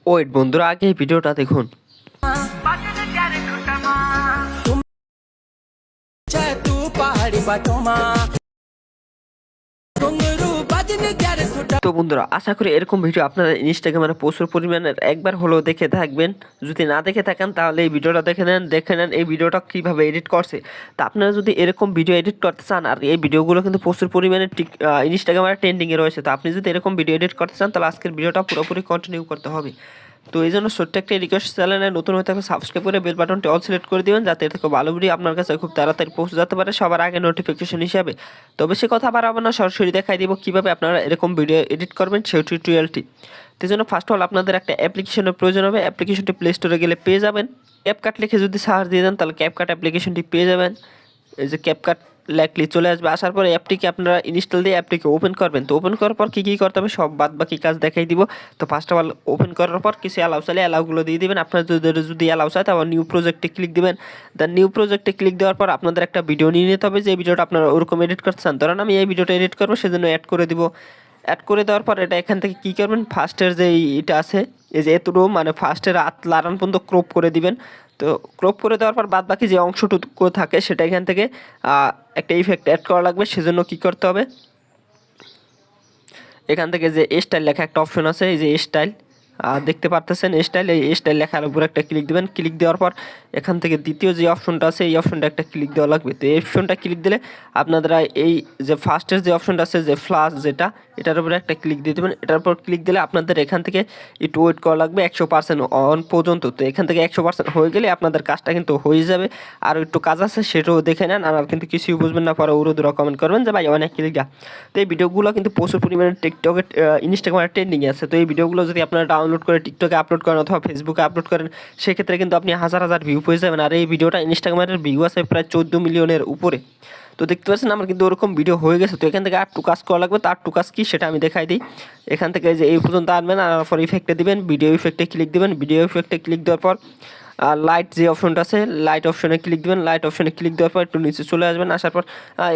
Wait বন্ধুরা, আগে এই ভিডিওটা দেখুন। তো বন্ধুরা, আশা করি এরকম ভিডিও আপনারা ইনস্টাগ্রামে প্রচুর পরিমাণের একবার হলেও দেখে থাকবেন। যদি না দেখে থাকেন তাহলে এই ভিডিওটা দেখে নেন এই ভিডিওটা কীভাবে এডিট করছে। তা আপনারা যদি এরকম ভিডিও এডিট করতে চান, আর এই ভিডিওগুলো কিন্তু প্রচুর পরিমাণে ইনস্টাগ্রামে ট্রেন্ডিংয়ে রয়েছে, তো আপনি যদি এরকম ভিডিও এডিট করতে চান তাহলে আজকের ভিডিওটা পুরোপুরি কন্টিনিউ করতে হবে। তো এই জন্য ছোট্ট একটা রিকোয়েস্ট, চ্যানেলে নতুন হয়ে থাকলে সাবস্ক্রাইব করে বেল বাটনটি অল সিলেক্ট করে দিবেন, যাতে এর থেকে ভালো ভিডিও আপনার কাছে খুব তাড়াতাড়ি পৌঁছে যেতে পারে সবার আগে নোটিফিকেশন হিসাবে। তো বেশি কথা বাড়াবো না, সরাসরি দেখাই দিব কীভাবে আপনারা এরকম ভিডিও এডিট করবেন সেই টিউটোরিয়ালটি। তো জন্য ফার্স্ট অল আপনাদের একটা অ্যাপ্লিকেশনের প্রয়োজন হবে। অ্যাপ্লিকেশনটি প্লে স্টোরে গেলে পেয়ে যাবেন। ক্যাপকাট লিখে যদি সার্চ দিয়ে দেন তাহলে ক্যাপকাট অ্যাপ্লিকেশনটি পেয়ে যাবেন। এই যে ক্যাপকাট লেখলে চলে আসবে। আসার পরে অ্যাপটিকে আপনারা ইনস্টল দিয়ে অ্যাপটিকে ওপেন করবেন। তো ওপেন করার পর কী করতে হবে সব বাদ বাকি কাজ দেখাই দিব। তো ফার্স্ট অফ অল ওপেন করার পর কিছু অ্যালাউ চাইলে অ্যালাউগুলো দিয়ে দিবেন। আপনার যদি অ্যালাউ চায় তারপর নিউ প্রজেক্টে ক্লিক দিবেন। দেন নিউ প্রজেক্টে ক্লিক দেওয়ার পর আপনাদের একটা ভিডিও নিয়ে নিতে হবে, যে ভিডিওটা আপনারা ওরকম এডিট করতে চান। ধরেন আমি এই ভিডিওটা এডিট করবো, সেজন্য অ্যাড করে দিব। অ্যাড করে দেওয়ার পর এটা এখান থেকে কী করবেন, ফার্স্টের যে এটা আছে এই যে এতটুকু মানে ফার্স্টের লারান পর্যন্ত ক্রপ করে দিবেন। তো ক্রপ করে দেওয়ার পর বাদ বাকি যে অংশটুকু থাকে সেটা এখান থেকে একটা ইফেক্ট অ্যাড করা লাগবে। সেজন্য কী করতে হবে, এখান থেকে যে স্টাইল লেখা একটা অপশন আছে, এই যে স্টাইল দেখতে পারতেছেন স্টাইল, এই স্টাইল লেখার উপর একটা ক্লিক দেবেন। ক্লিক দেওয়ার পর এখান থেকে দ্বিতীয় যে অপশনটা আছে এই অপশনটা একটা ক্লিক দেওয়া লাগবে। তো এই অপশনটা ক্লিক দিলে আপনারা এই যে ফার্স্টের যে অপশনটা আছে যে ফ্লাশ যেটা, এটার উপরে একটা ক্লিক দিয়ে দেবেন। এটার উপর ক্লিক দিলে আপনাদের এখান থেকে একটু ওয়েট করা লাগবে 100% অন পর্যন্ত। তো এখান থেকে 100% হয়ে গেলে আপনাদের কাজটা কিন্তু হয়ে যাবে। আর একটু কাজ আছে সেটাও দেখে নেন, আর কিন্তু কিছুই বুঝবেন না পরে উড়োদুরা কমেন্ট করবেন যে ভাই অনেক ক্লিক দেওয়া। তো এই ভিডিওগুলো কিন্তু প্রচুর পরিমাণে টিকটকে ইনস্টাগ্রামে ট্রেন্ডিংয়ে আছে। তো এই ভিডিওগুলো যদি আপনারা ডাউনলোড করে টিকটকে আপলোড করেন অথবা ফেসবুকে আপলোড করেন, সেক্ষেত্রে কিন্তু আপনি হাজার হাজার ভিউ পেয়ে যাবেন। আর এই ভিডিওটা ইনস্টাগ্রামের ভিউ আছে প্রায় 14 মিলিয়নের উপরে। তো দেখতে পাচ্ছেন আমার কিন্তু ওরকম ভিডিও হয়ে গেছে। তো এখান থেকে আর টু কাজ করা লাগবে। তো আর টু কাজ কি সেটা আমি দেখাই দিই। এখান থেকে যে এই পর্যন্ত আনবেন, আনার পর ইফেক্টে দিবেন, ভিডিও ইফেক্টে ক্লিক দিবেন। ভিডিও ইফেক্টে ক্লিক দেওয়ার পর লাইট যে অপশনটা আছে লাইট অপশনে ক্লিক দিবেন। লাইট অপশনে ক্লিক দেওয়ার পর একটু নিচে চলে আসবেন। আসার পর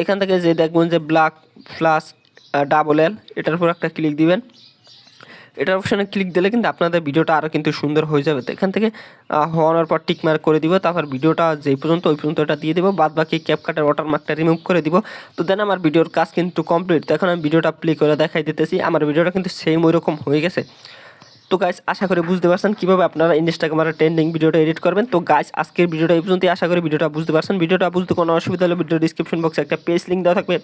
এখান থেকে যে দেখবেন যে ব্ল্যাক প্লাস ডাবল এল, এটার উপর একটা ক্লিক দিবেন। এটার অপশানে ক্লিক দিলে কিন্তু আপনাদের ভিডিওটা আরও কিন্তু সুন্দর হয়ে যাবে। তো এখান থেকে হওয়ার পর টিক মার্ক করে দিব। তারপর ভিডিওটা যেই পর্যন্ত ওই পর্যন্ত এটা দিয়ে দেবো, বাদ বাকি ক্যাপকাটের ওয়াটারমার্কটা রিমুভ করে দিব। তো দেন আমার ভিডিওর কাজ কিন্তু কমপ্লিট। তো এখন আমি ভিডিওটা প্লে করে দেখাই দিতেছি। আমার ভিডিওটা কিন্তু সেম ওই রকম হয়ে গেছে। তো গাইস, আশা করি বুঝতে পারছেন কীভাবে আপনারা ইনস্টাগ্রামের ট্রেন্ডিং ভিডিওটা এডিট করবেন। তো গাইস, আজকের ভিডিওটা এই পর্যন্তই। আশা করি ভিডিওটা বুঝতে পারছেন। ভিডিওটা বুঝতে কোনো অসুবিধা হলে ভিডিও ডিসক্রিপশন বক্সে একটা পেজ লিঙ্ক দেওয়া থাকবে,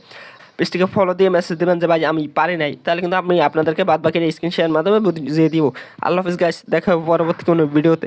পেজটিকে ফলো দিয়ে মেসেজ দেবেন যে ভাই আমি পারি নাই, তাহলে কিন্তু আমি আপনাদেরকে বাদ বাকি স্ক্রিন শেয়ারের মাধ্যমে বুঝিয়ে দিব। আল্লাহ হাফিজ গাইস, দেখা হবে পরবর্তী কোনো ভিডিওতে।